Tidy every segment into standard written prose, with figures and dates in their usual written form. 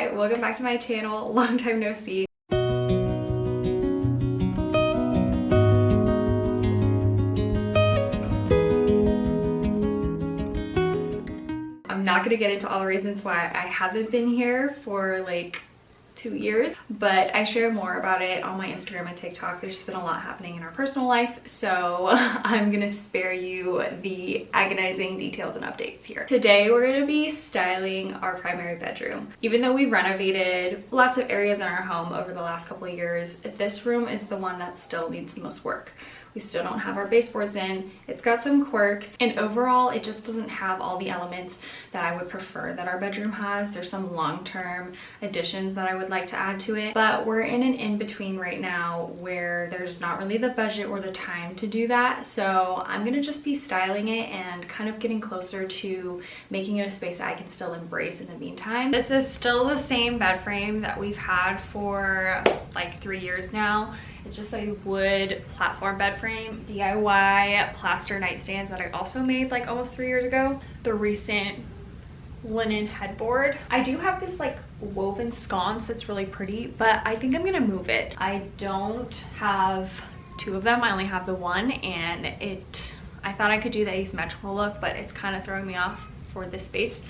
Hi, welcome back to my channel. Long time no see. I'm not gonna get into all the reasons why I haven't been here for like 2 years, but I share more about it on my Instagram and TikTok. There's just been a lot happening in our personal life, so I'm gonna spare you the agonizing details and updates here. Today we're gonna be styling our primary bedroom. Even though we've renovated lots of areas in our home over the last couple of years, this room is the one that still needs the most work. We still don't have our baseboards in. It's got some quirks, and overall it just doesn't have all the elements that I would prefer that our bedroom has. There's some long-term additions that I would like to add to it, but we're in an in-between right now where there's not really the budget or the time to do that. So I'm gonna just be styling it and kind of getting closer to making it a space that I can still embrace in the meantime. This is still the same bed frame that we've had for like 3 years now. It's just a wood platform bed frame, DIY plaster nightstands that I also made like almost 3 years ago. The recent linen headboard. I do have this like woven sconce that's really pretty, but I think I'm gonna move it. I don't have 2 of them, I only have the one, and I thought I could do the asymmetrical look, but it's kind of throwing me off for this space.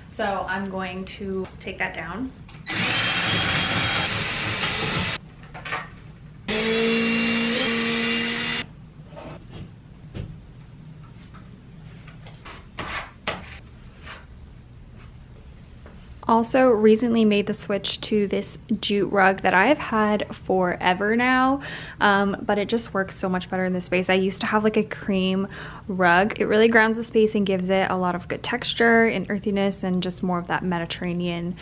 So I'm going to take that down. Also recently made the switch to this jute rug that I've had forever now, but it just works so much better in this space. I used to have like a cream rug. It really grounds the space and gives it a lot of good texture and earthiness and just more of that Mediterranean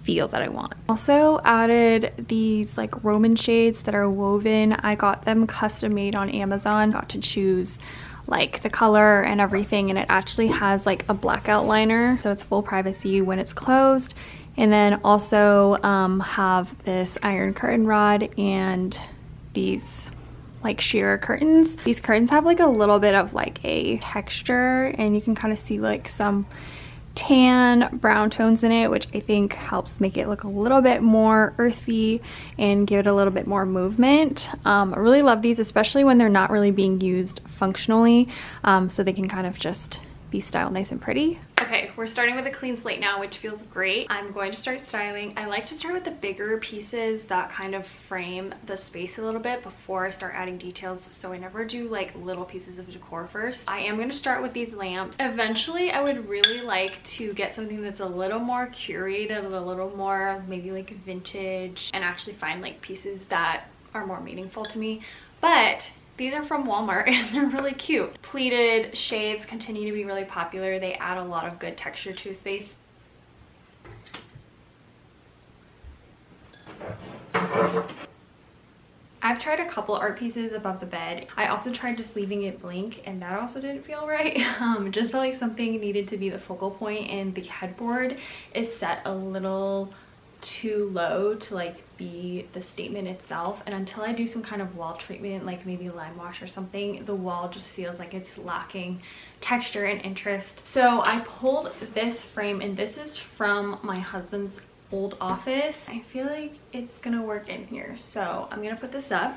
feel that I want. Also added these like Roman shades that are woven. I got them custom made on Amazon. Got to choose like the color and everything, and it actually has like a blackout liner, so it's full privacy when it's closed. And then also have this iron curtain rod and these like sheer curtains. These curtains have like a little bit of like a texture, and you can kind of see like some tan brown tones in it, which I think helps make it look a little bit more earthy and give it a little bit more movement. I really love these, especially when they're not really being used functionally, so they can kind of just be styled nice and pretty. Okay, we're starting with a clean slate now, which feels great. I'm going to start styling. I like to start with the bigger pieces that kind of frame the space a little bit before I start adding details, so I never do like little pieces of decor first. I am going to start with these lamps. Eventually, I would really like to get something that's a little more curated, a little more maybe like vintage, and actually find like pieces that are more meaningful to me. But these are from Walmart and they're really cute. Pleated shades continue to be really popular. They add a lot of good texture to a space. I've tried a couple art pieces above the bed. I also tried just leaving it blank, and that also didn't feel right. Just felt like something needed to be the focal point, and the headboard is set a little too low to like be the statement itself, and until I do some kind of wall treatment, like maybe lime wash or something, the wall just feels like it's lacking texture and interest. So I pulled this frame, and this is from my husband's old office. I feel like it's gonna work in here, so I'm gonna put this up.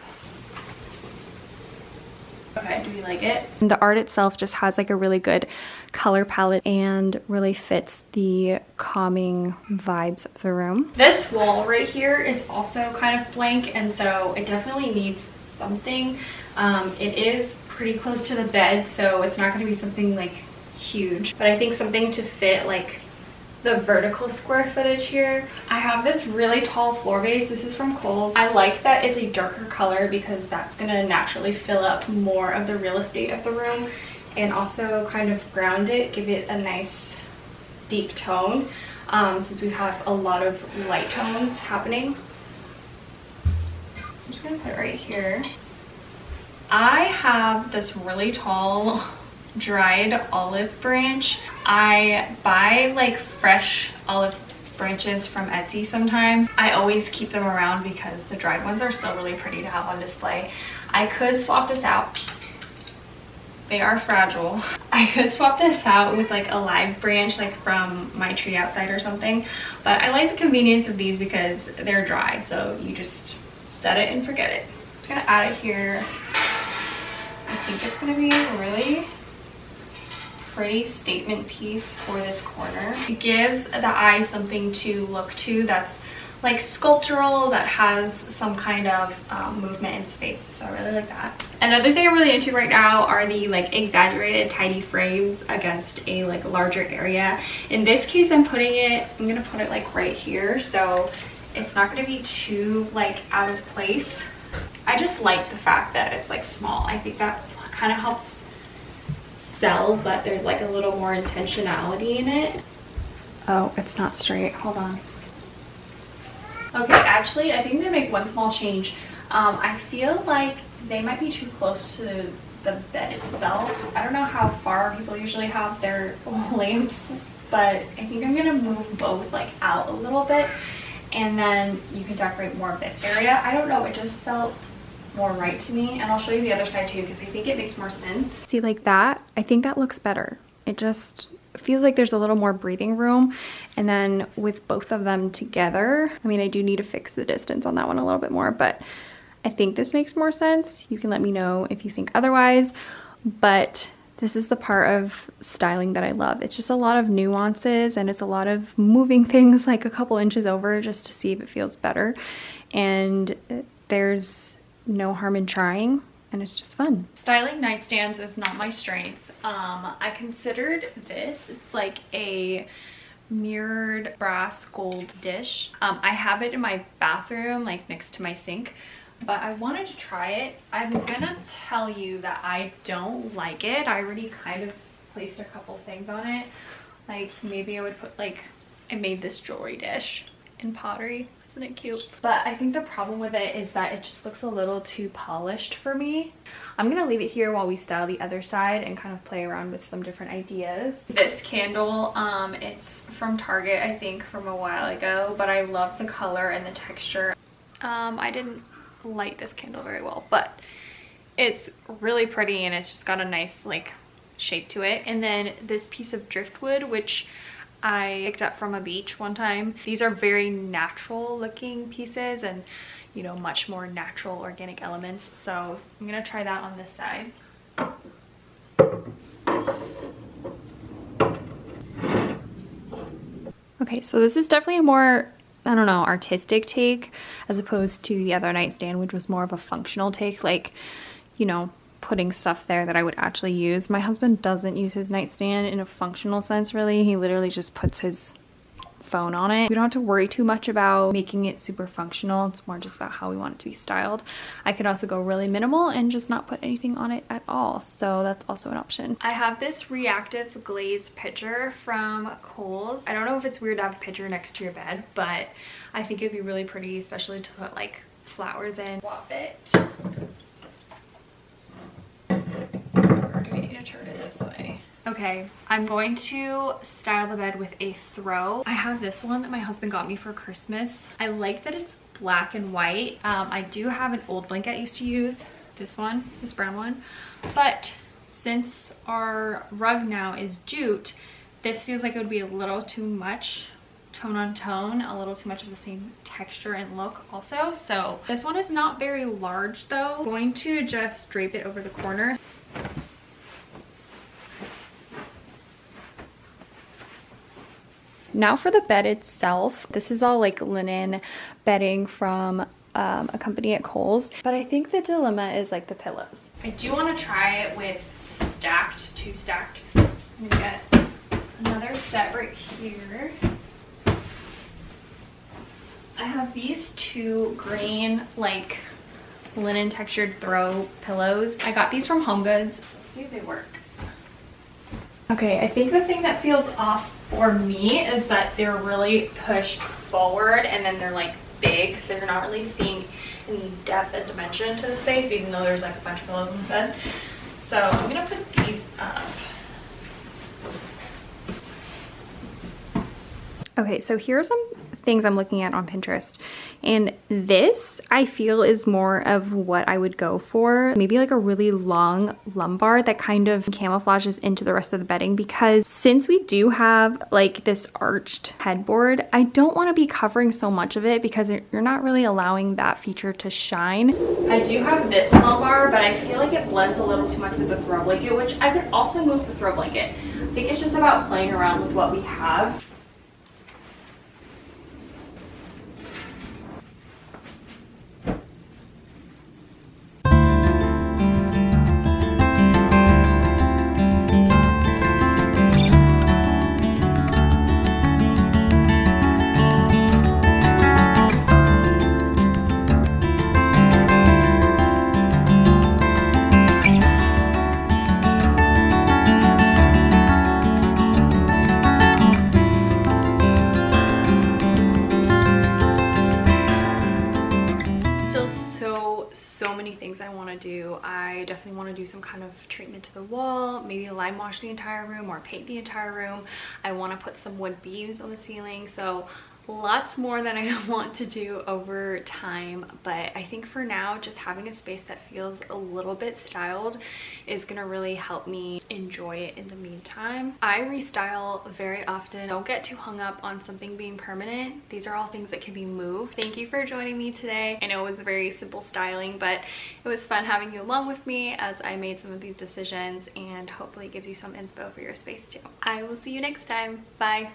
Okay, do you like it? The art itself just has like a really good color palette and really fits the calming vibes of the room. This wall right here is also kind of blank, and so it definitely needs something. It is pretty close to the bed, so it's not going to be something like huge, but I think something to fit like the vertical square footage here. I have this really tall floor base. This is from Kohl's. I like that it's a darker color because that's gonna naturally fill up more of the real estate of the room, and also kind of ground it, give it a nice deep tone, since we have a lot of light tones happening. I'm just gonna put it right here. I have this really tall dried olive branch. I buy like fresh olive branches from Etsy sometimes. I always keep them around because the dried ones are still really pretty to have on display. I could swap this out. They are fragile. I I could swap this out with like a live branch, like from my tree outside or something, but I like the convenience of these because they're dry, so you just set it and forget it. I'm just gonna add it here. I think it's gonna be a really pretty statement piece for this corner. It gives the eye something to look to that's like sculptural, that has some kind of movement in the space, so I really like that. Another thing I'm really into right now are the like exaggerated tidy frames against a like larger area. In this case, I'm gonna put it like right here, so it's not gonna be too like out of place. I just like the fact that it's like small. I think that kind of helps sell, but there's like a little more intentionality in it. Oh, it's not straight, hold on. Okay, actually, I think I'm gonna make one small change. I feel like they might be too close to the bed itself. I don't know how far people usually have their lamps, but I think I'm gonna move both like out a little bit, and then you can decorate more of this area. I don't know, it just felt more right to me, and I'll show you the other side too because I think it makes more sense. See, like that, I think that looks better. It just feels like there's a little more breathing room, and then with both of them together, I mean, I do need to fix the distance on that one a little bit more, but I think this makes more sense. You can let me know if you think otherwise, but this is the part of styling that I love. It's just a lot of nuances, and it's a lot of moving things like a couple inches over just to see if it feels better, and there's no harm in trying, and it's just fun. Styling nightstands is not my strength. I considered this. It's like a mirrored brass gold dish. I have it in my bathroom, like next to my sink, but I wanted to try it. I'm gonna tell you that I don't like it. I already kind of placed a couple things on it. Like maybe I would put like, I made this jewelry dish in pottery. Isn't it cute? But I think the problem with it is that it just looks a little too polished for me. I'm gonna leave it here while we style the other side and kind of play around with some different ideas. This candle, it's from Target, I think, from a while ago, but I love the color and the texture. I didn't light this candle very well, but it's really pretty, and it's just got a nice like shape to it. And then this piece of driftwood, which I picked up from a beach one time. These are very natural looking pieces, and you know, much more natural organic elements. So I'm gonna try that on this side. Okay, so this is definitely a more, I don't know, artistic take as opposed to the other nightstand, which was more of a functional take, like, you know, putting stuff there that I would actually use. My husband doesn't use his nightstand in a functional sense, really. He literally just puts his phone on it. We don't have to worry too much about making it super functional. It's more just about how we want it to be styled. I could also go really minimal and just not put anything on it at all, so that's also an option. I have this reactive glazed pitcher from Kohl's. I don't know if it's weird to have a pitcher next to your bed, but I think it'd be really pretty, especially to put like flowers in. Swap it. Or do we need to turn it this way? Okay, I'm going to style the bed with a throw. I have this one that my husband got me for Christmas. I like that it's black and white. I do have an old blanket I used to use, this one, this brown one, but since our rug now is jute, this feels like it would be a little too much tone on tone, a little too much of the same texture and look also. So this one is not very large though. I'm going to just drape it over the corner. Now for the bed itself, this is all like linen bedding from a company at Kohl's, but I think the dilemma is like the pillows. I do want to try it with two stacked. I'm gonna get another set right here. I have these two green like linen textured throw pillows. I got these from HomeGoods. Let's see if they work. Okay, I think the thing that feels off for me is that they're really pushed forward, and then they're like big, so you're not really seeing any depth and dimension to the space, even though there's like a bunch of pillows in the bed. So I'm gonna put these up. Okay, so here are some things I'm looking at on Pinterest. And this I feel is more of what I would go for. Maybe like a really long lumbar that kind of camouflages into the rest of the bedding, because since we do have like this arched headboard, I don't want to be covering so much of it because you're not really allowing that feature to shine. I do have this lumbar, but I feel like it blends a little too much with the throw blanket, which I could also move the throw blanket. I think it's just about playing around with what we have. So many things I want to do. I definitely want to do some kind of treatment to the wall, maybe lime wash the entire room or paint the entire room. I want to put some wood beams on the ceiling, so lots more that I want to do over time. But I think for now, just having a space that feels a little bit styled is gonna really help me enjoy it in the meantime. I restyle very often. Don't get too hung up on something being permanent. These are all things that can be moved. Thank you for joining me today. I know it was very simple styling, but it was fun having you along with me as I made some of these decisions, and hopefully it gives you some inspo for your space too. I will see you next time. Bye.